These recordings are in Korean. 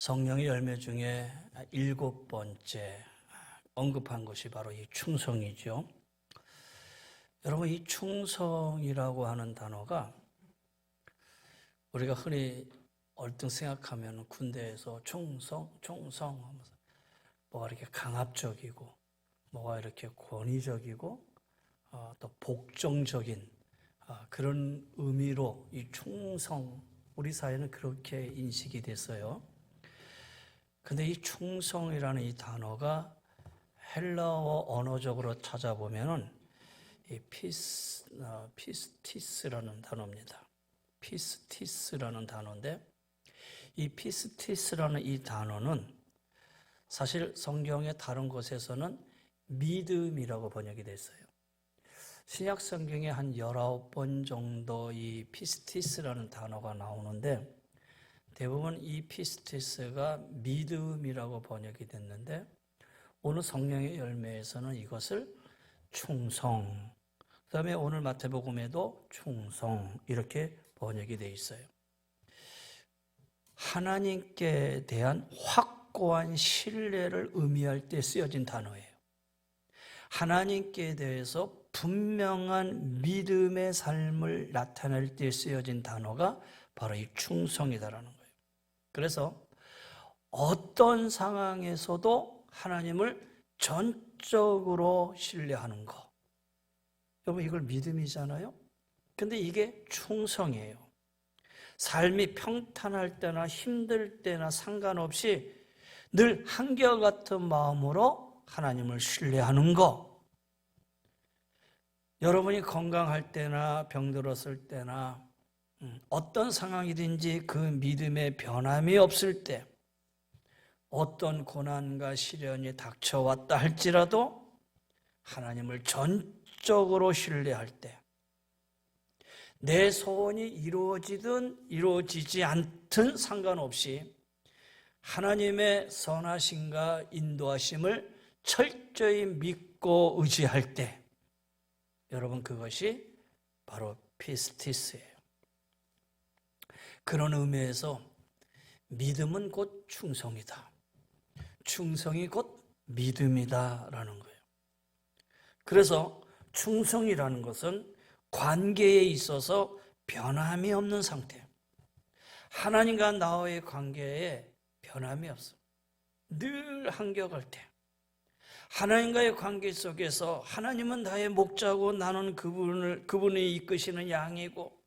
성령의 열매 중에 7번째 언급한 것이 바로 이 충성이죠. 여러분, 이 충성이라고 하는 단어가 우리가 흔히 얼뜻 생각하면 군대에서 충성 하면서 뭐가 이렇게 강압적이고 뭐가 이렇게 권위적이고 또 복종적인 그런 의미로 이 충성, 우리 사회는 그렇게 인식이 됐어요. 근데 이 충성이라는 이 단어가 헬라어 언어적으로 찾아보면은 이 피스티스라는 단어입니다. 피스티스라는 단어인데, 이 피스티스라는 이 단어는 사실 성경의 다른 곳에서는 믿음이라고 번역이 됐어요. 신약 성경에 한 19번 정도 이 피스티스라는 단어가 나오는데, 대부분 이 피스티스가 믿음이라고 번역이 됐는데, 오늘 성령의 열매에서는 이것을 충성, 그 다음에 오늘 마태복음에도 충성, 이렇게 번역이 되어 있어요. 하나님께 대한 확고한 신뢰를 의미할 때 쓰여진 단어예요. 하나님께 대해서 분명한 믿음의 삶을 나타낼 때 쓰여진 단어가 바로 이 충성이다라는 거예요. 그래서 어떤 상황에서도 하나님을 전적으로 신뢰하는 것. 여러분, 이걸 믿음이잖아요? 근데 이게 충성이에요. 삶이 평탄할 때나 힘들 때나 상관없이 늘 한결같은 마음으로 하나님을 신뢰하는 것. 여러분이 건강할 때나 병들었을 때나 어떤 상황이든지 그 믿음의 변함이 없을 때, 어떤 고난과 시련이 닥쳐왔다 할지라도 하나님을 전적으로 신뢰할 때, 내 소원이 이루어지든 이루어지지 않든 상관없이 하나님의 선하심과 인도하심을 철저히 믿고 의지할 때, 여러분, 그것이 바로 피스티스예요. 그런 의미에서 믿음은 곧 충성이다. 충성이 곧 믿음이다라는 거예요. 그래서 충성이라는 것은 관계에 있어서 변함이 없는 상태. 하나님과 나와의 관계에 변함이 없어. 늘 한결같을 때. 하나님과의 관계 속에서 하나님은 나의 목자고 나는 그분이 이끄시는 양이고,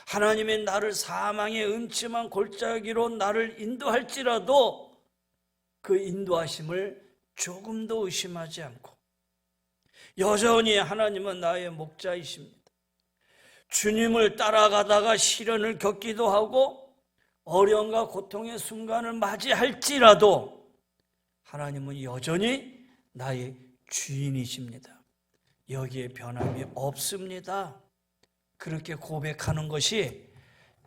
하나님의 나를 사망의 음침한 골짜기로 나를 인도할지라도 그 인도하심을 조금도 의심하지 않고 여전히 하나님은 나의 목자이십니다. 주님을 따라가다가 시련을 겪기도 하고 어려움과 고통의 순간을 맞이할지라도 하나님은 여전히 나의 주인이십니다. 여기에 변함이 없습니다. 그렇게 고백하는 것이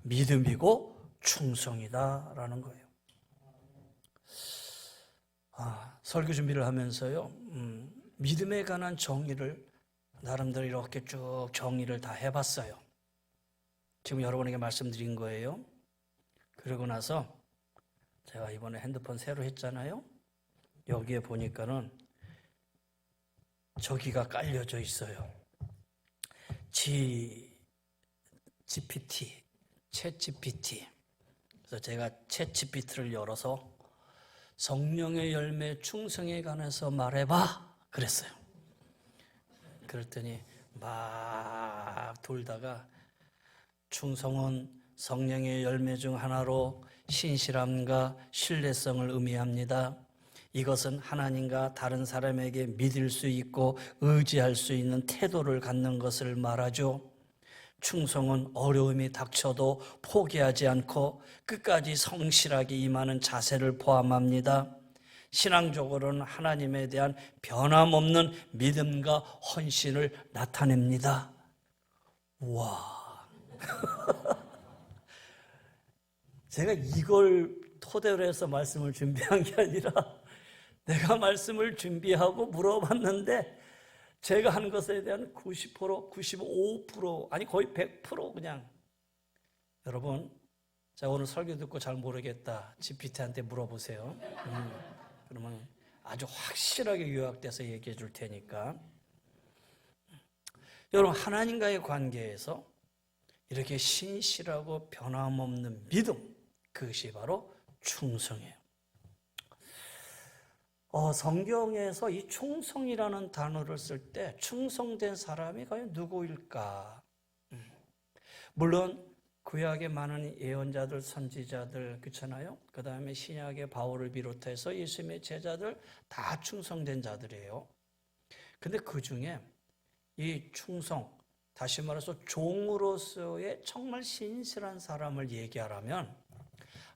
믿음이고 충성이다라는 거예요. 설교 준비를 하면서요, 믿음에 관한 정의를 나름대로 이렇게 쭉 정의를 다 해봤어요. 지금 여러분에게 말씀드린 거예요. 그러고 나서 제가 이번에 핸드폰 새로 했잖아요. 여기에 보니까는 저기가 깔려져 있어요. 챗GPT. 그래서 제가 챗GPT를 열어서 성령의 열매 충성에 관해서 말해봐 그랬어요. 그랬더니 막 돌다가 충성은 성령의 열매 중 하나로 신실함과 신뢰성을 의미합니다. 이것은 하나님과 다른 사람에게 믿을 수 있고 의지할 수 있는 태도를 갖는 것을 말하죠. 충성은 어려움이 닥쳐도 포기하지 않고 끝까지 성실하게 임하는 자세를 포함합니다. 신앙적으로는 하나님에 대한 변함없는 믿음과 헌신을 나타냅니다. 우와. 제가 이걸 토대로 해서 말씀을 준비한 게 아니라 내가 말씀을 준비하고 물어봤는데 제가 한 것에 대한 90%, 95%, 아니 거의 100% 그냥. 여러분, 자, 오늘 설교 듣고 잘 모르겠다. GPT한테 물어보세요. 그러면 아주 확실하게 요약돼서 얘기해 줄 테니까. 여러분, 하나님과의 관계에서 이렇게 신실하고 변함없는 믿음, 그것이 바로 충성이에요. 성경에서 이 충성이라는 단어를 쓸 때 충성된 사람이 과연 누구일까? 물론 구약의 많은 예언자들, 선지자들, 그렇잖아요. 그 다음에 신약의 바울을 비롯해서 예수님의 제자들 다 충성된 자들이에요. 근데 그 중에 이 충성, 다시 말해서 종으로서의 정말 신실한 사람을 얘기하라면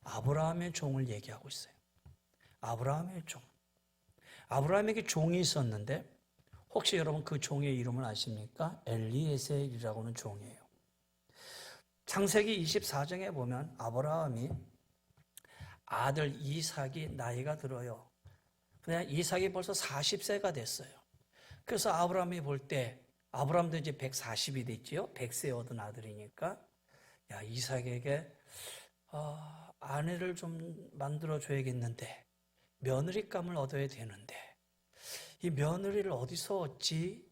아브라함의 종을 얘기하고 있어요. 아브라함의 종. 아브라함에게 종이 있었는데 혹시 여러분 그 종의 이름을 아십니까? 엘리에셀이라고는 종이에요. 창세기 24장에 보면 아브라함이 아들 이삭이 나이가 들어요. 그냥 이삭이 벌써 40세가 됐어요. 그래서 아브라함이 볼 때 아브라함도 이제 140이 됐지요. 100세 얻은 아들이니까 야, 이삭에게 아내를 좀 만들어 줘야겠는데 며느리감을 얻어야 되는데 이 며느리를 어디서 얻지?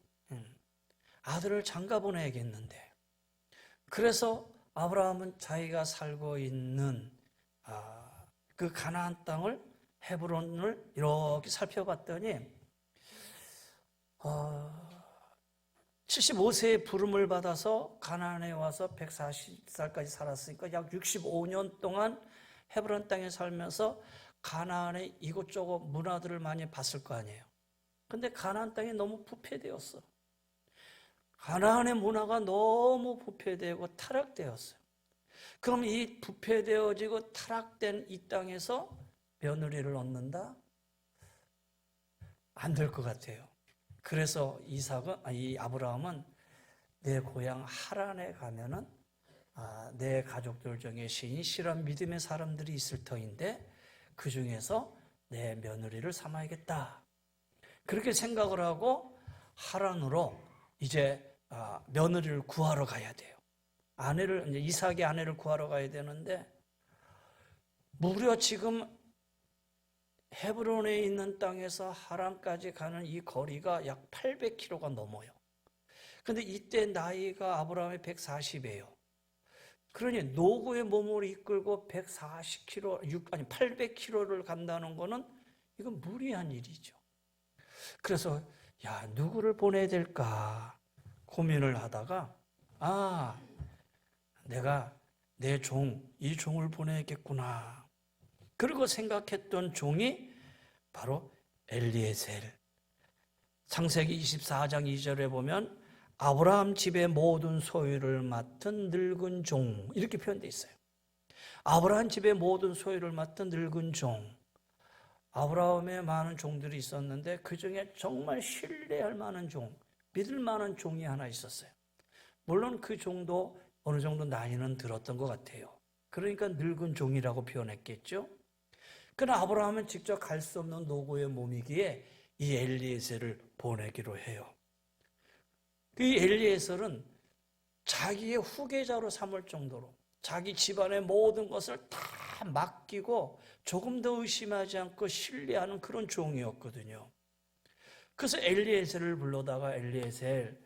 아들을 장가 보내야겠는데 그래서 아브라함은 자기가 살고 있는 그 가나안 땅을 헤브론을 이렇게 살펴봤더니 75세의 부름을 받아서 가나안에 와서 140살까지 살았으니까 약 65년 동안 헤브론 땅에 살면서 가나안의 이곳저곳 문화들을 많이 봤을 거 아니에요. 근데 가나안 땅이 너무 부패되었어. 가나안의 문화가 너무 부패되고 타락되었어요. 그럼 이 부패되어지고 타락된 이 땅에서 며느리를 얻는다? 안 될 것 같아요. 그래서 이 아브라함은 내 고향 하란에 가면은 내 가족들 중에 신실한 믿음의 사람들이 있을 터인데 그 중에서 내 며느리를 삼아야겠다. 그렇게 생각을 하고 하란으로 이제 며느리를 구하러 가야 돼요. 이제 이삭의 아내를 구하러 가야 되는데 무려 지금 헤브론에 있는 땅에서 하란까지 가는 이 거리가 약 800km가 넘어요. 근데 이때 나이가 아브라함의 140이에요. 그러니 노고의 몸을 이끌고 800km를 간다는 거는 이건 무리한 일이죠. 그래서 야, 누구를 보내야 될까 고민을 하다가 내가 이 종을 보내야겠구나. 그리고 생각했던 종이 바로 엘리에셀. 창세기 24장 2절에 보면 아브라함 집의 모든 소유를 맡은 늙은 종 이렇게 표현되어 있어요. 아브라함 집의 모든 소유를 맡은 늙은 종. 아브라함에 많은 종들이 있었는데 그 중에 정말 신뢰할 만한 종, 믿을 만한 종이 하나 있었어요. 물론 그 종도 어느 정도 나이는 들었던 것 같아요. 그러니까 늙은 종이라고 표현했겠죠. 그러나 아브라함은 직접 갈 수 없는 노고의 몸이기에 이 엘리에셀을 보내기로 해요. 이 엘리에셀은 자기의 후계자로 삼을 정도로 자기 집안의 모든 것을 다 맡기고 조금 더 의심하지 않고 신뢰하는 그런 종이었거든요. 그래서 엘리에셀을 불러다가 엘리에셀,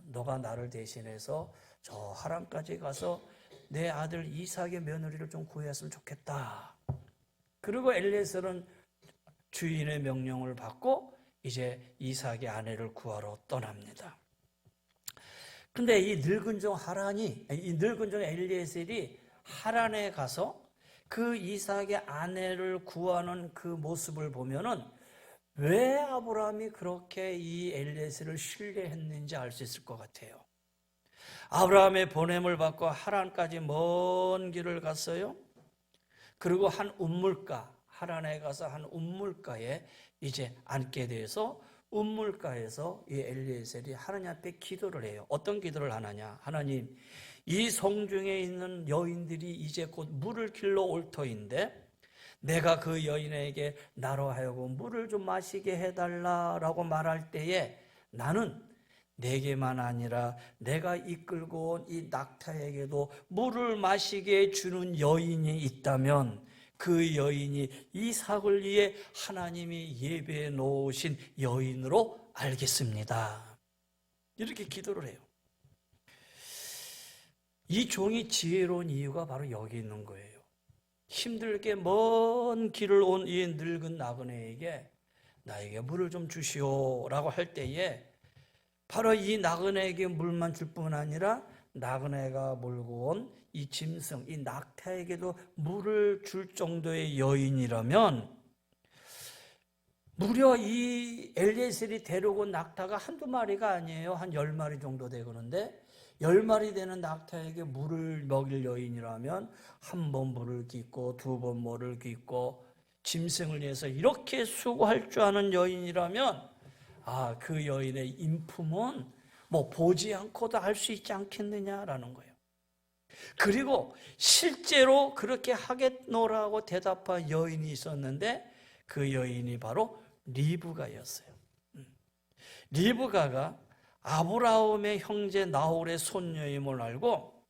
너가 나를 대신해서 저 하란까지 가서 내 아들 이삭의 며느리를 좀 구했으면 좋겠다. 그리고 엘리에셀은 주인의 명령을 받고 이제 이삭의 아내를 구하러 떠납니다. 근데 이 늙은 종 엘리에셀이 하란에 가서 그 이삭의 아내를 구하는 그 모습을 보면은 왜 아브라함이 그렇게 이 엘리에셀을 신뢰했는지 알 수 있을 것 같아요. 아브라함의 보냄을 받고 하란까지 먼 길을 갔어요. 그리고 한 운물가, 하란에 가서 한 운물가에 이제 앉게 돼서 운물가에서 이 엘리에셀이 하나님 앞에 기도를 해요. 어떤 기도를 하느냐? 하나님, 이 성중에 있는 여인들이 이제 곧 물을 길러 올 터인데 내가 그 여인에게 나로 하여금 물을 좀 마시게 해달라라고 말할 때에 나는 내게만 아니라 내가 이끌고 온 이 낙타에게도 물을 마시게 주는 여인이 있다면 그 여인이 이삭을 위해 하나님이 예배해 놓으신 여인으로 알겠습니다. 이렇게 기도를 해요. 이 종이 지혜로운 이유가 바로 여기 있는 거예요. 힘들게 먼 길을 온 이 늙은 나그네에게 나에게 물을 좀 주시오라고 할 때에 바로 이 나그네에게 물만 줄 뿐 아니라 나그네가 몰고 온 이 짐승, 이 낙타에게도 물을 줄 정도의 여인이라면 무려 이 엘리에셀이 데리고 온 낙타가 한두 마리가 아니에요. 한 10마리 정도 되거는데 10마리 되는 낙타에게 물을 먹일 여인이라면 한 번 물을 깃고 두 번 물을 깃고 짐승을 위해서 이렇게 수고할 줄 아는 여인이라면 그 여인의 인품은 보지 않고도 알 수 있지 않겠느냐라는 거예요. 그리고 실제로 그렇게 하겠노라고 대답한 여인이 있었는데 그 여인이 바로 리브가였어요. 리브가가 아브라함의 형제 나홀의 손녀임을 알고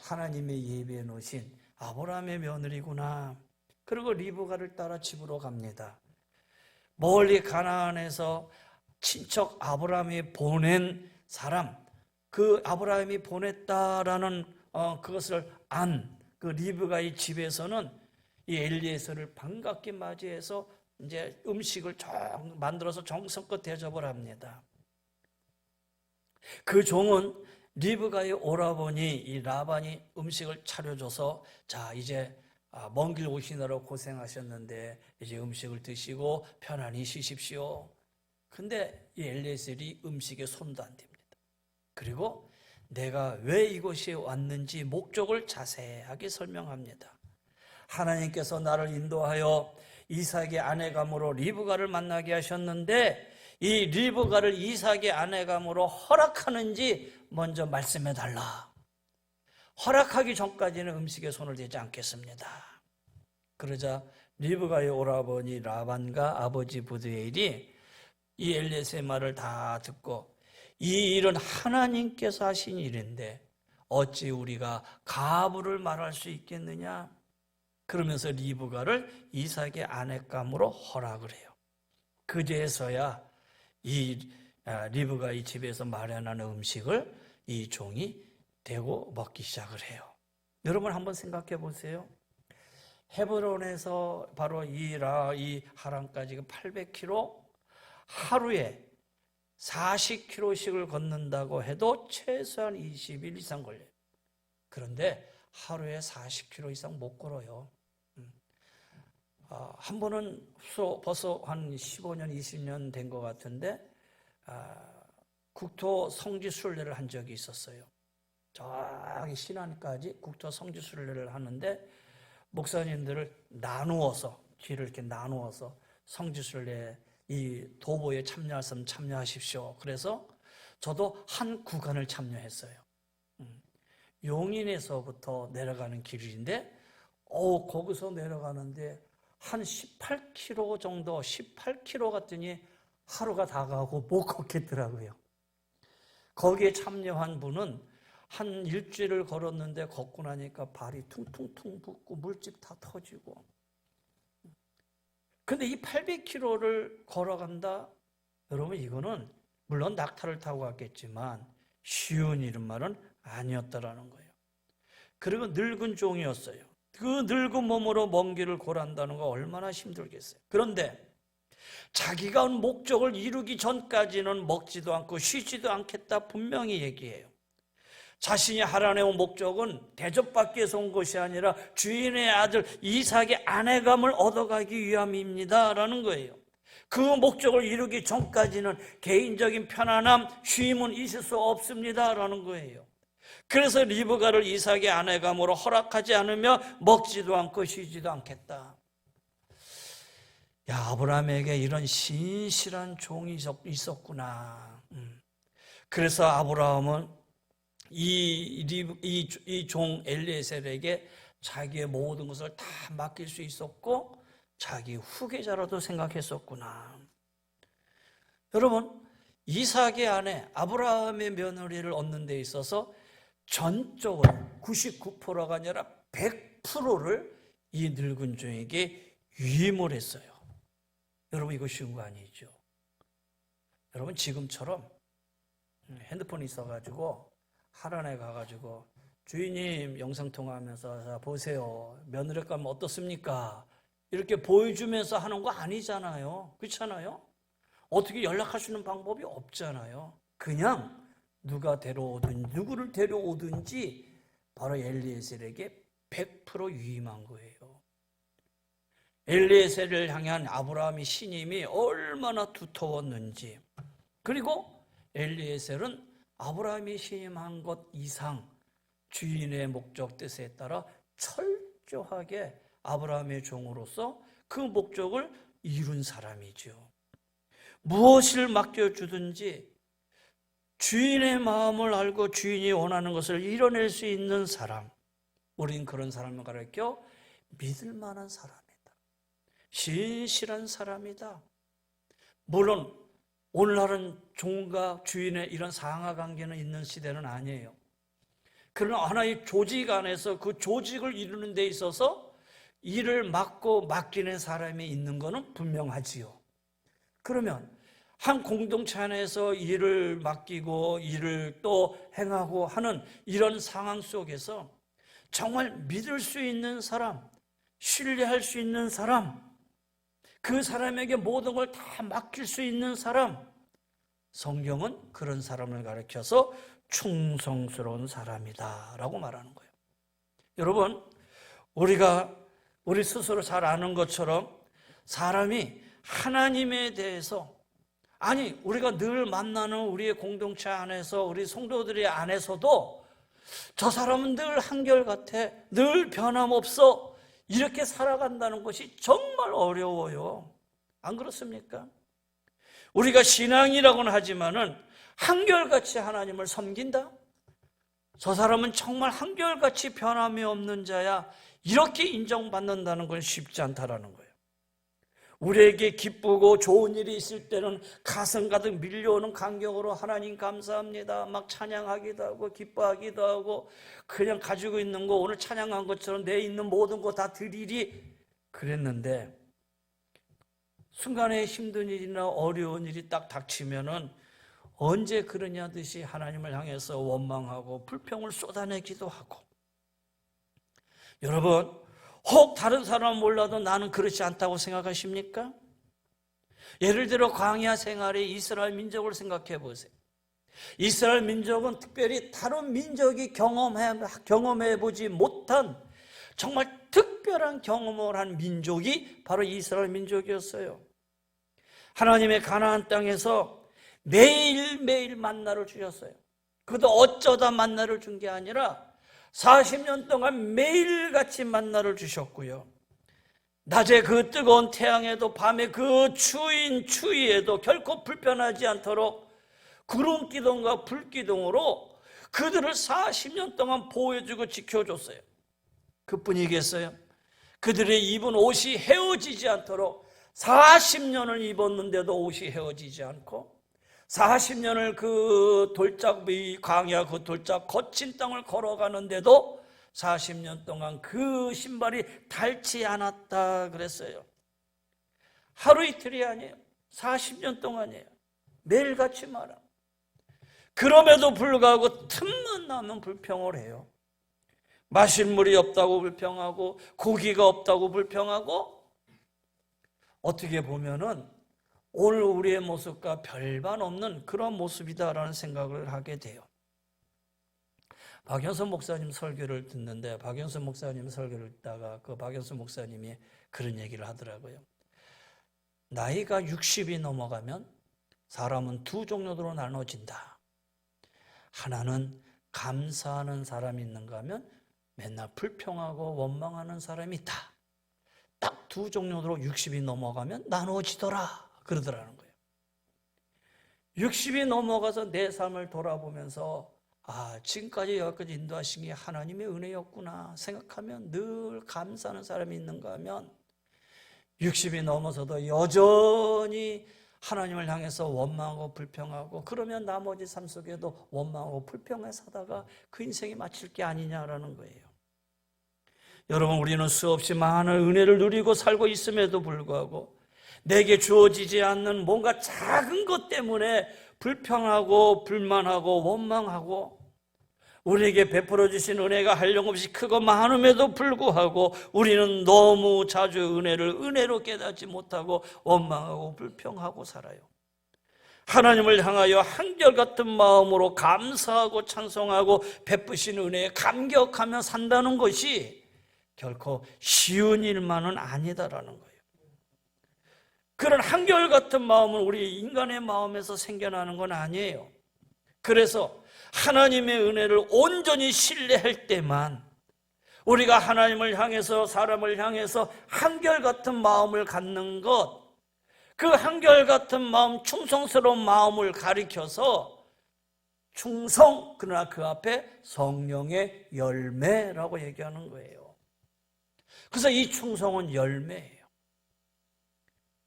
하나님의 예배해 놓으신 아브라함의 며느리구나. 그리고 리브가를 따라 집으로 갑니다. 멀리 가나안에서 친척 아브라함이 보낸 사람, 그 아브라함이 보냈다라는 그것을 안 그 리브가의 집에서는 이 엘리에셀을 반갑게 맞이해서 이제 음식을 만들어서 정성껏 대접을 합니다. 그 종은 리브가의 오라버니 이 라반이 음식을 차려줘서 자 이제 먼 길 오시느라 고생하셨는데 이제 음식을 드시고 편안히 쉬십시오. 근데 이 엘리에셀이 음식에 손도 안 댑니다. 그리고 내가 왜 이곳에 왔는지 목적을 자세하게 설명합니다. 하나님께서 나를 인도하여 이삭의 아내감으로 리브가를 만나게 하셨는데 이 리브가를 이삭의 아내감으로 허락하는지 먼저 말씀해 달라. 허락하기 전까지는 음식에 손을 대지 않겠습니다. 그러자 리브가의 오라버니 라반과 아버지 부두엘이 이 엘리에셀의 말을 다 듣고 이 일은 하나님께서 하신 일인데 어찌 우리가 가부를 말할 수 있겠느냐? 그러면서 리브가를 이삭의 아내감으로 허락을 해요. 그제서야 이 리브가 이 집에서 마련한 음식을 이 종이 대고 먹기 시작을 해요. 여러분 한번 생각해 보세요. 헤브론에서 바로 이 하란까지 800km, 하루에 40km씩을 걷는다고 해도 최소한 20일 이상 걸려요. 그런데 하루에 40km 이상 못 걸어요. 한 번은 벌써 한 15년, 20년 된 것 같은데 국토 성지 순례를 한 적이 있었어요. 저기 신안까지 국토 성지 순례를 하는데 목사님들을 나누어서 뒤를 이렇게 나누어서 성지 순례 이 도보에 참여하시면 참여하십시오. 그래서 저도 한 구간을 참여했어요. 용인에서부터 내려가는 길인데 거기서 내려가는데 한 18km 정도 18km 갔더니 하루가 다 가고 못 걷겠더라고요. 거기에 참여한 분은 한 일주일을 걸었는데 걷고 나니까 발이 퉁퉁퉁 붓고 물집 다 터지고. 근데 이 800km를 걸어간다? 여러분 이거는 물론 낙타를 타고 갔겠지만 쉬운 일은 말은 아니었다라는 거예요. 그리고 늙은 종이었어요. 그 늙은 몸으로 먼 길을 걸어간다는 거 얼마나 힘들겠어요. 그런데 자기가 온 목적을 이루기 전까지는 먹지도 않고 쉬지도 않겠다 분명히 얘기해요. 자신이 하란에 온 목적은 대접받기 위해서 온 것이 아니라 주인의 아들 이삭의 아내감을 얻어가기 위함입니다 라는 거예요. 그 목적을 이루기 전까지는 개인적인 편안함, 쉼은 있을 수 없습니다 라는 거예요. 그래서 리브가를 이삭의 아내감으로 허락하지 않으며 먹지도 않고 쉬지도 않겠다. 아브라함에게 이런 신실한 종이 있었구나. 그래서 아브라함은 이 종 엘리에셀에게 자기의 모든 것을 다 맡길 수 있었고 자기 후계자라도 생각했었구나. 여러분 이삭의 아내 아브라함의 며느리를 얻는 데 있어서 전적으로 99%가 아니라 100%를 이 늙은 종에게 위임을 했어요. 여러분, 이거 쉬운 거 아니죠? 여러분, 지금처럼 핸드폰이 있어가지고 하란에 가가지고 주인님 영상통화하면서 자, 보세요, 며느리감 어떻습니까? 이렇게 보여주면서 하는 거 아니잖아요. 그렇잖아요? 어떻게 연락할 수 있는 방법이 없잖아요. 그냥 누구를 데려오든지 바로 엘리에셀에게 100% 위임한 거예요. 엘리에셀을 향한 아브라함의 신임이 얼마나 두터웠는지, 그리고 엘리에셀은 아브라함이 신임한 것 이상 주인의 목적 뜻에 따라 철저하게 아브라함의 종으로서 그 목적을 이룬 사람이죠. 무엇을 맡겨주든지 주인의 마음을 알고 주인이 원하는 것을 이뤄낼 수 있는 사람, 우린 그런 사람을 가르쳐 믿을 만한 사람이다, 신실한 사람이다. 물론 오늘날은 종과 주인의 이런 상하관계는 있는 시대는 아니에요. 그러나 하나의 조직 안에서 그 조직을 이루는 데 있어서 일을 맡기는 사람이 있는 것은 분명하지요. 그러면 한 공동체 안에서 일을 맡기고 일을 또 행하고 하는 이런 상황 속에서 정말 믿을 수 있는 사람, 신뢰할 수 있는 사람, 그 사람에게 모든 걸 다 맡길 수 있는 사람, 성경은 그런 사람을 가리켜서 충성스러운 사람이다 라고 말하는 거예요. 여러분, 우리 스스로 잘 아는 것처럼 사람이 하나님에 대해서, 아니 우리가 늘 만나는 우리의 공동체 안에서 우리 성도들의 안에서도 저 사람은 늘 한결같아, 늘 변함없어, 이렇게 살아간다는 것이 정말 어려워요. 안 그렇습니까? 우리가 신앙이라고는 하지만은 한결같이 하나님을 섬긴다? 저 사람은 정말 한결같이 변함이 없는 자야, 이렇게 인정받는다는 건 쉽지 않다라는 거예요. 우리에게 기쁘고 좋은 일이 있을 때는 가슴 가득 밀려오는 감격으로 하나님 감사합니다 막 찬양하기도 하고 기뻐하기도 하고, 그냥 가지고 있는 거 오늘 찬양한 것처럼 내 있는 모든 거 다 드리리 그랬는데, 순간에 힘든 일이나 어려운 일이 딱 닥치면은 언제 그러냐 듯이 하나님을 향해서 원망하고 불평을 쏟아내기도 하고. 여러분, 혹 다른 사람은 몰라도 나는 그렇지 않다고 생각하십니까? 예를 들어 광야 생활의 이스라엘 민족을 생각해 보세요. 이스라엘 민족은 특별히 다른 민족이 경험해 보지 못한 정말 특별한 경험을 한 민족이 바로 이스라엘 민족이었어요. 하나님의 가나안 땅에서 매일매일 만나를 주셨어요. 그것도 어쩌다 만나를 준 게 아니라 40년 동안 매일같이 만나를 주셨고요. 낮에 그 뜨거운 태양에도 밤에 그 추위인 추위에도 결코 불편하지 않도록 구름 기둥과 불 기둥으로 그들을 40년 동안 보호해주고 지켜줬어요. 그뿐이겠어요? 그들의 입은 옷이 헤어지지 않도록 40년을 입었는데도 옷이 헤어지지 않고, 40년을 그 돌짝 위 광야 그 돌짝 거친 땅을 걸어가는데도 40년 동안 그 신발이 닳지 않았다 그랬어요. 하루 이틀이 아니에요. 40년 동안이에요. 매일같이 말아. 그럼에도 불구하고 틈만 나면 불평을 해요. 마실 물이 없다고 불평하고 고기가 없다고 불평하고, 어떻게 보면은 오늘 우리의 모습과 별반 없는 그런 모습이다라는 생각을 하게 돼요. 박영선 목사님 설교를 듣는데, 박영선 목사님 설교를 듣다가 그 박영선 목사님이 그런 얘기를 하더라고요. 나이가 60이 넘어가면 사람은 두 종류로 나눠진다. 하나는 감사하는 사람이 있는가 하면 맨날 불평하고 원망하는 사람이 있다. 딱 두 종류로 60이 넘어가면 나눠지더라 그러더라는 거예요. 60이 넘어가서 내 삶을 돌아보면서 지금까지 여기까지 인도하신 게 하나님의 은혜였구나 생각하면 늘 감사하는 사람이 있는가 하면 60이 넘어서도 여전히 하나님을 향해서 원망하고 불평하고 그러면 나머지 삶 속에도 원망하고 불평해 사다가 그 인생이 마칠 게 아니냐라는 거예요. 여러분, 우리는 수없이 많은 은혜를 누리고 살고 있음에도 불구하고 내게 주어지지 않는 뭔가 작은 것 때문에 불평하고 불만하고 원망하고, 우리에게 베풀어 주신 은혜가 한량없이 크고 많음에도 불구하고 우리는 너무 자주 은혜로 깨닫지 못하고 원망하고 불평하고 살아요. 하나님을 향하여 한결같은 마음으로 감사하고 찬송하고 베푸신 은혜에 감격하며 산다는 것이 결코 쉬운 일만은 아니다라는 거예요. 그런 한결같은 마음은 우리 인간의 마음에서 생겨나는 건 아니에요. 그래서 하나님의 은혜를 온전히 신뢰할 때만 우리가 하나님을 향해서, 사람을 향해서 한결같은 마음을 갖는 것, 그 한결같은 마음, 충성스러운 마음을 가리켜서 충성, 그러나 그 앞에 성령의 열매라고 얘기하는 거예요. 그래서 이 충성은 열매예요.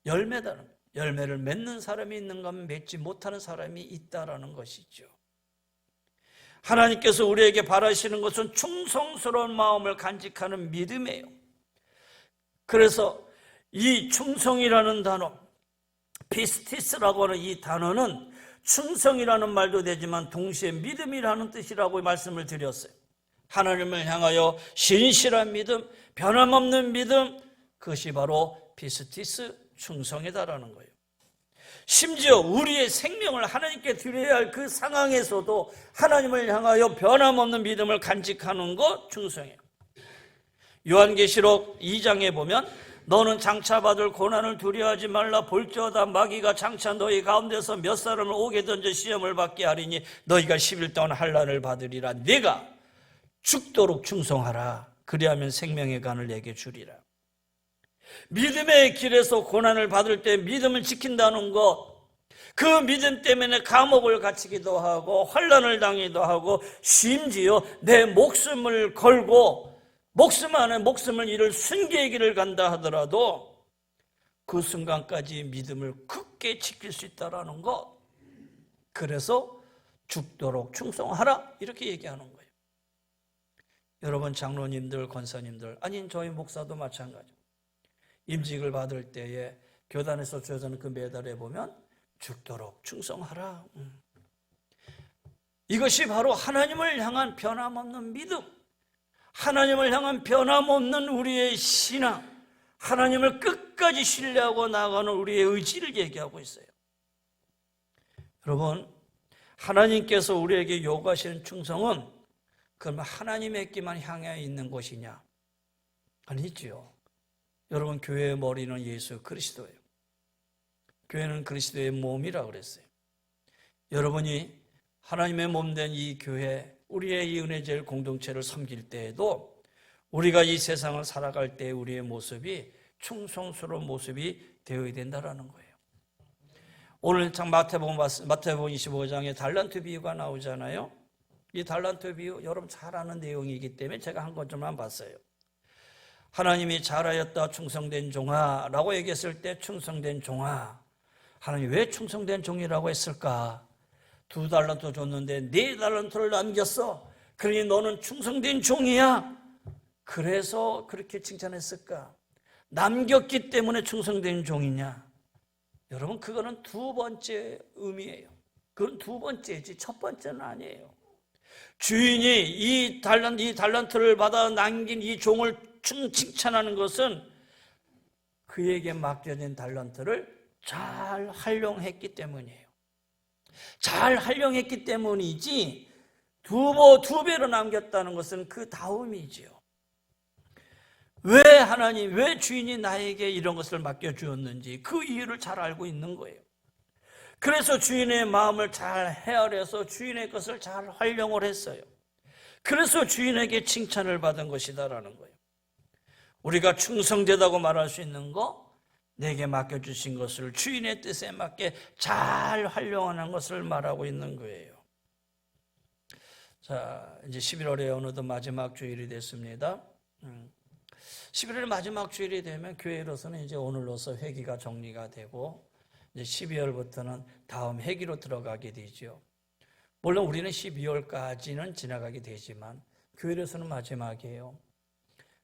열매다는, 열매를 맺는 사람이 있는가 하면 맺지 못하는 사람이 있다라는 것이죠. 하나님께서 우리에게 바라시는 것은 충성스러운 마음을 간직하는 믿음이에요. 그래서 이 충성이라는 단어, 피스티스라고 하는 이 단어는 충성이라는 말도 되지만 동시에 믿음이라는 뜻이라고 말씀을 드렸어요. 하나님을 향하여 신실한 믿음, 변함없는 믿음, 그것이 바로 피스티스, 충성이다라는 거예요. 심지어 우리의 생명을 하나님께 드려야 할 그 상황에서도 하나님을 향하여 변함없는 믿음을 간직하는 것 충성이에요. 요한계시록 2장에 보면 너는 장차 받을 고난을 두려워하지 말라. 볼지어다 마귀가 장차 너희 가운데서 몇 사람을 옥에 던져 시험을 받게 하리니 너희가 10일 동안 환난을 받으리라. 네가 죽도록 충성하라. 그리하면 생명의 간을 내게 주리라. 믿음의 길에서 고난을 받을 때 믿음을 지킨다는 것, 그 믿음 때문에 감옥을 갇히기도 하고 환난을 당하기도 하고 심지어 내 목숨을 걸고 목숨 안에 목숨을 잃을 순교의 길을 간다 하더라도 그 순간까지 믿음을 굳게 지킬 수 있다는 것, 그래서 죽도록 충성하라 이렇게 얘기하는 거예요. 여러분, 장로님들, 권사님들, 아닌 저희 목사도 마찬가지예요. 임직을 받을 때에 교단에서 주어지는 그 메달에 보면 죽도록 충성하라. 이것이 바로 하나님을 향한 변함없는 믿음, 하나님을 향한 변함없는 우리의 신앙, 하나님을 끝까지 신뢰하고 나아가는 우리의 의지를 얘기하고 있어요. 여러분, 하나님께서 우리에게 요구하시는 충성은 그러면 하나님에게만 향해 있는 것이냐? 아니지요. 여러분, 교회의 머리는 예수 그리스도예요. 교회는 그리스도의 몸이라고 그랬어요. 여러분이 하나님의 몸된 이 교회, 우리의 이 은혜제일 공동체를 섬길 때에도 우리가 이 세상을 살아갈 때 우리의 모습이 충성스러운 모습이 되어야 된다는 거예요. 오늘 참 마태복음 25장에 달란트 비유가 나오잖아요. 이 달란트 비유 여러분 잘 아는 내용이기 때문에 제가 한 것좀만 봤어요. 하나님이 잘하였다 충성된 종아 라고 얘기했을 때 충성된 종아, 하나님 왜 충성된 종이라고 했을까? 2달란트 줬는데 4달란트를 남겼어. 그러니 너는 충성된 종이야. 그래서 그렇게 칭찬했을까? 남겼기 때문에 충성된 종이냐? 여러분, 그거는 두 번째 의미예요. 그건 두 번째지 첫 번째는 아니에요. 주인이 이 달란트를 받아 남긴 이 종을 칭찬하는 것은 그에게 맡겨진 달란트를 잘 활용했기 때문이에요. 잘 활용했기 때문이지 두 배로 남겼다는 것은 그 다음이지요. 왜 주인이 나에게 이런 것을 맡겨주었는지 그 이유를 잘 알고 있는 거예요. 그래서 주인의 마음을 잘 헤아려서 주인의 것을 잘 활용을 했어요. 그래서 주인에게 칭찬을 받은 것이다라는 거예요. 우리가 충성되다고 말할 수 있는 거, 내게 맡겨주신 것을 주인의 뜻에 맞게 잘 활용하는 것을 말하고 있는 거예요. 자, 이제 11월에 어느덧 마지막 주일이 됐습니다. 11월 마지막 주일이 되면 교회로서는 이제 오늘로서 회기가 정리가 되고 이제 12월부터는 다음 해기로 들어가게 되죠. 물론 우리는 12월까지는 지나가게 되지만 교회에서는 마지막이에요.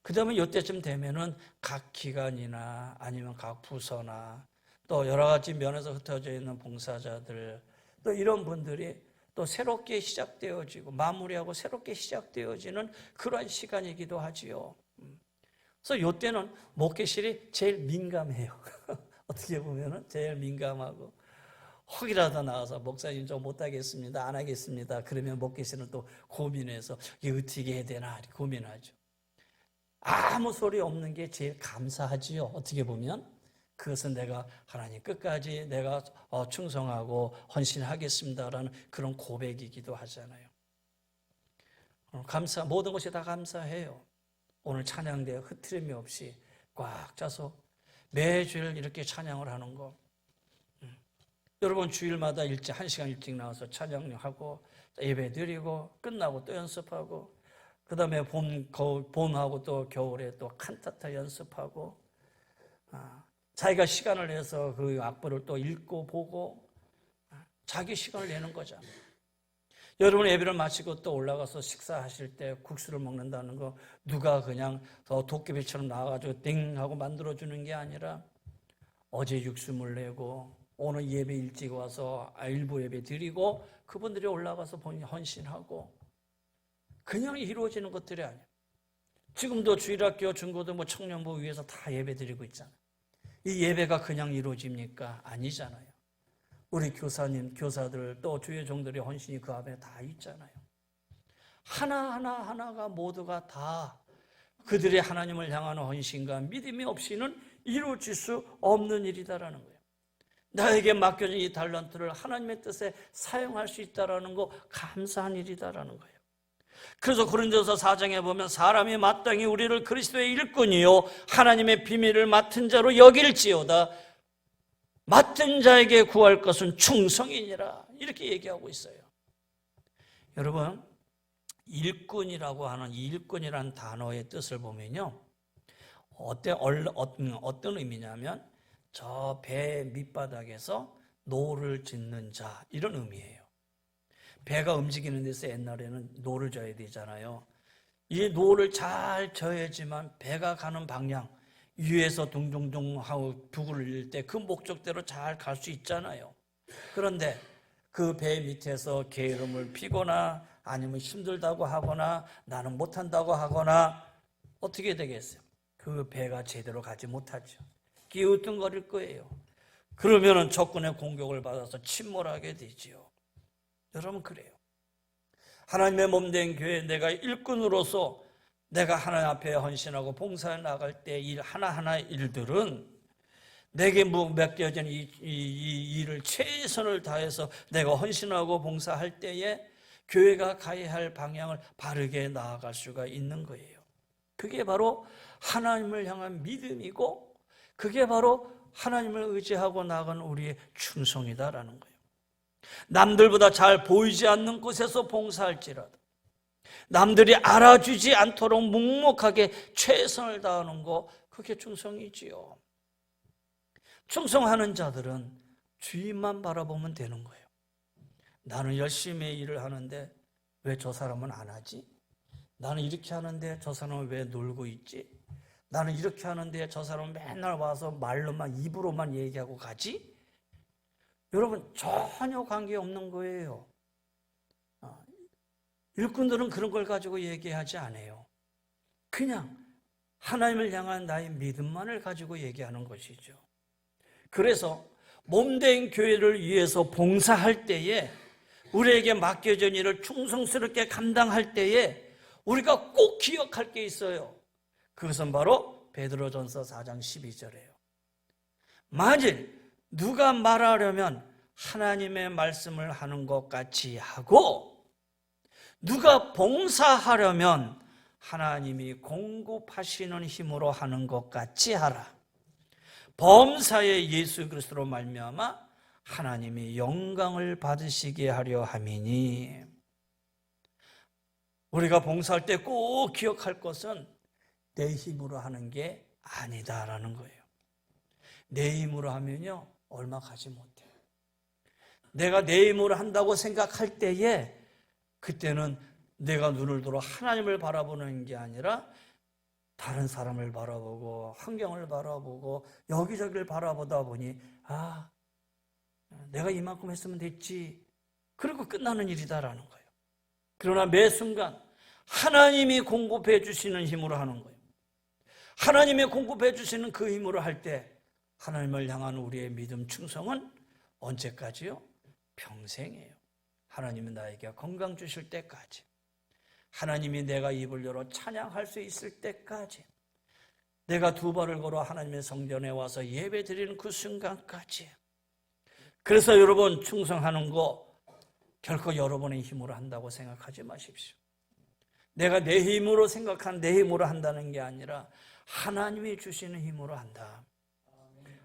그 다음에 이때쯤 되면은 각 기관이나 아니면 각 부서나 또 여러 가지 면에서 흩어져 있는 봉사자들 또 이런 분들이 또 새롭게 시작되어지고 마무리하고 새롭게 시작되어지는 그러한 시간이기도 하지요. 그래서 이때는 목회실이 제일 민감해요. 어떻게 보면은 제일 민감하고 혹이라도 나와서 목사님 좀 못하겠습니다. 안 하겠습니다. 그러면 목회실은 또 고민해서 이게 어떻게 해야 되나 고민하죠. 아무 소리 없는 게 제일 감사하지요. 어떻게 보면 그것은 내가 하나님 끝까지 내가 충성하고 헌신하겠습니다라는 그런 고백이기도 하잖아요. 모든 것이 다 감사해요. 오늘 찬양대 흐트림이 없이 꽉 짜서 매주일 이렇게 찬양을 하는 거. 여러분 주일마다 일찍 1시간 일찍 나와서 찬양하고 예배 드리고 끝나고 또 연습하고 그 다음에 봄하고 또 겨울에 또 칸타타 연습하고 자기가 시간을 내서 그 악보를 또 읽고 보고 자기 시간을 내는 거잖아요. 여러분 예배를 마치고 또 올라가서 식사하실 때 국수를 먹는다는 거 누가 그냥 도깨비처럼 나와가지고 띵 하고 만들어주는 게 아니라 어제 육수물 내고 오늘 예배 일찍 와서 일부 예배 드리고 그분들이 올라가서 헌신하고 그냥 이루어지는 것들이 아니에요. 지금도 주일학교, 중고등, 청년부 위에서 다 예배 드리고 있잖아요. 이 예배가 그냥 이루어집니까? 아니잖아요. 우리 교사님, 교사들 또 주의 종들의 헌신이 그 앞에 다 있잖아요. 하나가 모두가 다 그들의 하나님을 향하는 헌신과 믿음이 없이는 이루어질 수 없는 일이다라는 거예요. 나에게 맡겨진 이 달란트를 하나님의 뜻에 사용할 수 있다라는 거 감사한 일이다라는 거예요. 그래서 고린도서 4장에 보면 사람이 마땅히 우리를 그리스도의 일꾼이요 하나님의 비밀을 맡은 자로 여길지어다 맡은 자에게 구할 것은 충성이니라 이렇게 얘기하고 있어요. 여러분 일꾼이라고 하는 이 일꾼이라는 단어의 뜻을 보면요 어떤 의미냐면 저 배 밑바닥에서 노를 짓는 자 이런 의미예요. 배가 움직이는 데서 옛날에는 노를 져야 되잖아요. 이 노를 잘 져야지만 배가 가는 방향 위에서 둥둥둥 하고 부구를 일 때 그 목적대로 잘 갈 수 있잖아요. 그런데 그 배 밑에서 게으름을 피거나 아니면 힘들다고 하거나 나는 못한다고 하거나 어떻게 되겠어요? 그 배가 제대로 가지 못하죠. 기우뚱거릴 거예요. 그러면은 적군의 공격을 받아서 침몰하게 되지요. 여러분 그래요. 하나님의 몸된 교회 내가 일꾼으로서 내가 하나님 앞에 헌신하고 봉사해 나갈 때 일 하나하나의 일들은 내게 맡겨진 이 일을 최선을 다해서 내가 헌신하고 봉사할 때에 교회가 가야 할 방향을 바르게 나아갈 수가 있는 거예요. 그게 바로 하나님을 향한 믿음이고 그게 바로 하나님을 의지하고 나아가는 우리의 충성이다라는 거예요. 남들보다 잘 보이지 않는 곳에서 봉사할지라도 남들이 알아주지 않도록 묵묵하게 최선을 다하는 거 그게 충성이지요. 충성하는 자들은 주인만 바라보면 되는 거예요. 나는 열심히 일을 하는데 왜 저 사람은 안 하지? 나는 이렇게 하는데 저 사람은 왜 놀고 있지? 나는 이렇게 하는데 저 사람은 맨날 와서 말로만 입으로만 얘기하고 가지? 여러분 전혀 관계없는 거예요. 일꾼들은 그런 걸 가지고 얘기하지 않아요. 그냥 하나님을 향한 나의 믿음만을 가지고 얘기하는 것이죠. 그래서 몸된 교회를 위해서 봉사할 때에 우리에게 맡겨진 일을 충성스럽게 감당할 때에 우리가 꼭 기억할 게 있어요. 그것은 바로 베드로전서 4장 12절이에요. 만일 누가 말하려면 하나님의 말씀을 하는 것 같이 하고 누가 봉사하려면 하나님이 공급하시는 힘으로 하는 것 같이 하라. 범사에 예수 그리스도로 말미암아 하나님이 영광을 받으시게 하려 함이니 우리가 봉사할 때 꼭 기억할 것은 내 힘으로 하는 게 아니다라는 거예요. 내 힘으로 하면요 얼마 가지 못해. 내가 내 힘으로 한다고 생각할 때에 그때는 내가 눈을 들어 하나님을 바라보는 게 아니라 다른 사람을 바라보고 환경을 바라보고 여기저기를 바라보다 보니 내가 이만큼 했으면 됐지. 그리고 끝나는 일이다라는 거예요. 그러나 매 순간 하나님이 공급해 주시는 힘으로 하는 거예요. 하나님이 공급해 주시는 그 힘으로 할 때 하나님을 향한 우리의 믿음 충성은 언제까지요? 평생이에요. 하나님은 나에게 건강 주실 때까지, 하나님이 내가 입을 열어 찬양할 수 있을 때까지, 내가 두 발을 걸어 하나님의 성전에 와서 예배 드리는 그 순간까지. 그래서 여러분, 충성하는 거 결코 여러분의 힘으로 한다고 생각하지 마십시오. 내가 내 힘으로 생각한 내 힘으로 한다는 게 아니라 하나님이 주시는 힘으로 한다.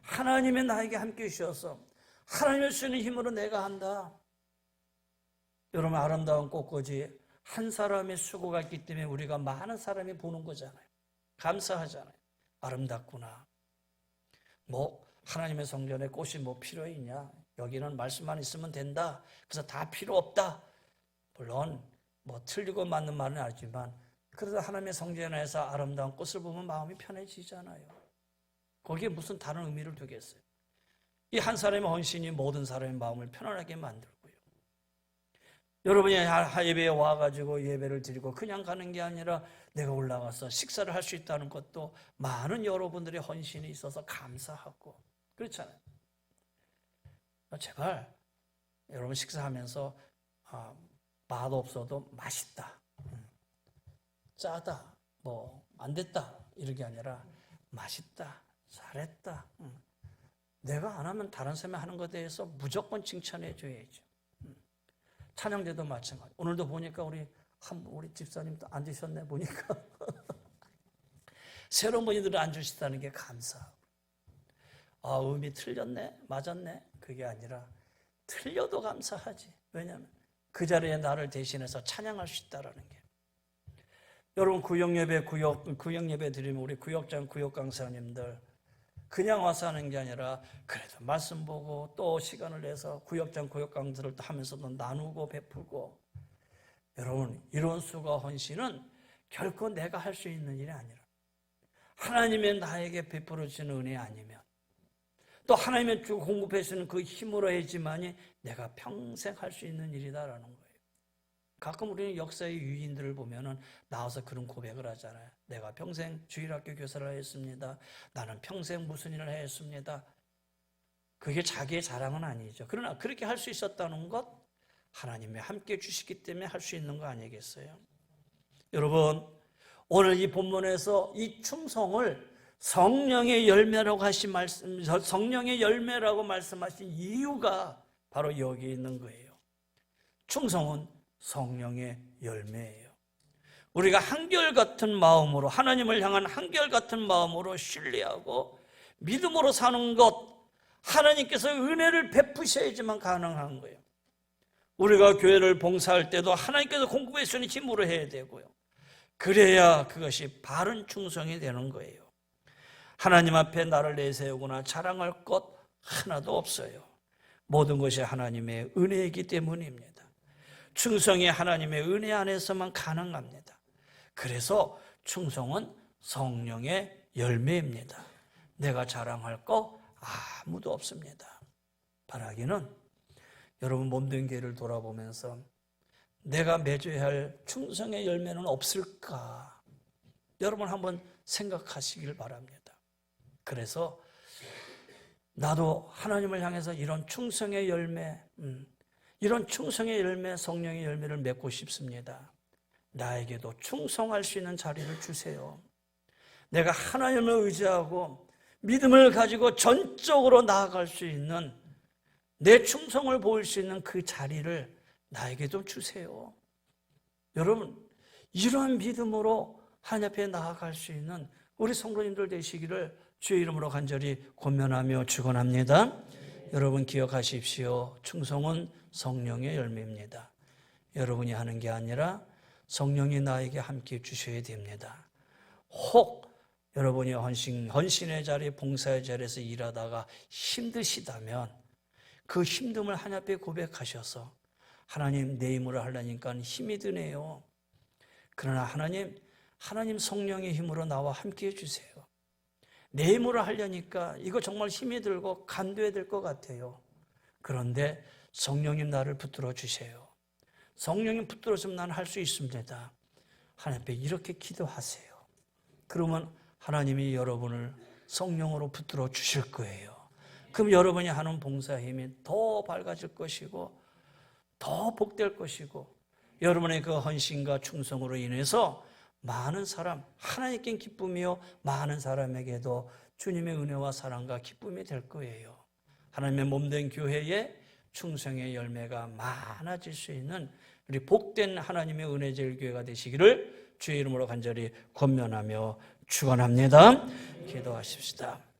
하나님이 나에게 함께 주셔서 하나님이 주시는 힘으로 내가 한다. 여러분, 아름다운 꽃꽂이 한 사람의 수고가 있기 때문에 우리가 많은 사람이 보는 거잖아요. 감사하잖아요. 아름답구나. 하나님의 성전에 꽃이 필요 있냐? 여기는 말씀만 있으면 된다. 그래서 다 필요 없다. 물론 틀리고 맞는 말은 아니지만 그래도 하나님의 성전에서 아름다운 꽃을 보면 마음이 편해지잖아요. 거기에 무슨 다른 의미를 두겠어요? 이 한 사람의 헌신이 모든 사람의 마음을 편안하게 만들고요. 여러분이 예배에 와가지고 예배를 드리고 그냥 가는 게 아니라 내가 올라가서 식사를 할 수 있다는 것도 많은 여러분들의 헌신이 있어서 감사하고 그렇잖아요. 제발 여러분 식사하면서 맛없어도 맛있다, 짜다, 안 됐다 이렇게 아니라 맛있다, 잘했다. 내가 안 하면 다른 사람이 하는 것에 대해서 무조건 칭찬해 줘야죠. 찬양대도 마찬가지. 오늘도 보니까 우리 집사님도 앉으셨네 보니까 새로운 분들이 앉으시다는 게 감사하고, 음이 틀렸네, 맞았네, 그게 아니라 틀려도 감사하지. 왜냐하면 그 자리에 나를 대신해서 찬양할 수 있다라는 게. 여러분, 구역예배 드리면 우리 구역장 구역 강사님들 그냥 와서 하는 게 아니라 그래도 말씀 보고 또 시간을 내서 구역장 구역 강들을 하면서도 나누고 베풀고. 여러분, 이런 수고 헌신은 결코 내가 할 수 있는 일이 아니라 하나님의 나에게 베풀어 주시는 은혜 아니면 또 하나님의 주 공급해 주시는 그 힘으로 해야지만이 내가 평생 할 수 있는 일이다라는 거예요. 가끔 우리는 역사의 유인들을 보면은 나와서 그런 고백을 하잖아요. 내가 평생 주일학교 교사를 했습니다. 나는 평생 무슨 일을 했습니다. 그게 자기의 자랑은 아니죠. 그러나 그렇게 할 수 있었다는 것, 하나님이 함께 주시기 때문에 할 수 있는 거 아니겠어요? 여러분, 오늘 이 본문에서 이 충성을 성령의 열매라고 하신 말씀, 성령의 열매라고 말씀하신 이유가 바로 여기 있는 거예요. 충성은 성령의 열매예요. 우리가 한결같은 마음으로, 하나님을 향한 한결같은 마음으로 신뢰하고 믿음으로 사는 것, 하나님께서 은혜를 베푸셔야지만 가능한 거예요. 우리가 교회를 봉사할 때도 하나님께서 공급해 주시는 힘으로 해야 되고요. 그래야 그것이 바른 충성이 되는 거예요. 하나님 앞에 나를 내세우거나 자랑할 것 하나도 없어요. 모든 것이 하나님의 은혜이기 때문입니다. 충성이 하나님의 은혜 안에서만 가능합니다. 그래서 충성은 성령의 열매입니다. 내가 자랑할 거 아무도 없습니다. 바라기는 여러분 몸된 교회를 돌아보면서 내가 맺어야 할 충성의 열매는 없을까? 여러분 한번 생각하시길 바랍니다. 그래서 나도 하나님을 향해서 이런 충성의 열매, 이런 충성의 열매, 성령의 열매를 맺고 싶습니다. 나에게도 충성할 수 있는 자리를 주세요. 내가 하나님을 의지하고 믿음을 가지고 전적으로 나아갈 수 있는, 내 충성을 보일 수 있는 그 자리를 나에게도 주세요. 여러분, 이러한 믿음으로 하나님 앞에 나아갈 수 있는 우리 성도님들 되시기를 주의 이름으로 간절히 권면하며 축원합니다. 여러분 기억하십시오. 충성은 성령의 열매입니다. 여러분이 하는 게 아니라 성령이 나에게 함께 주셔야 됩니다. 혹 여러분이 헌신의 자리, 봉사의 자리에서 일하다가 힘드시다면 그 힘듦을 하나님 앞에 고백하셔서 하나님 내 힘으로 하려니까 힘이 드네요. 그러나 하나님 성령의 힘으로 나와 함께 해주세요. 내 힘으로 하려니까 이거 정말 힘이 들고 간도해야 될 것 같아요. 그런데 성령님 나를 붙들어 주세요. 성령님 붙들어주면 나는 할 수 있습니다. 하나님 앞에 이렇게 기도하세요. 그러면 하나님이 여러분을 성령으로 붙들어 주실 거예요. 그럼 여러분이 하는 봉사의 힘이 더 밝아질 것이고 더 복될 것이고 여러분의 그 헌신과 충성으로 인해서 많은 사람, 하나님께 기쁨이요 많은 사람에게도 주님의 은혜와 사랑과 기쁨이 될 거예요. 하나님의 몸된 교회에 충성의 열매가 많아질 수 있는 우리 복된 하나님의 은혜제일 교회가 되시기를 주의 이름으로 간절히 권면하며 축원합니다. 기도하십시다.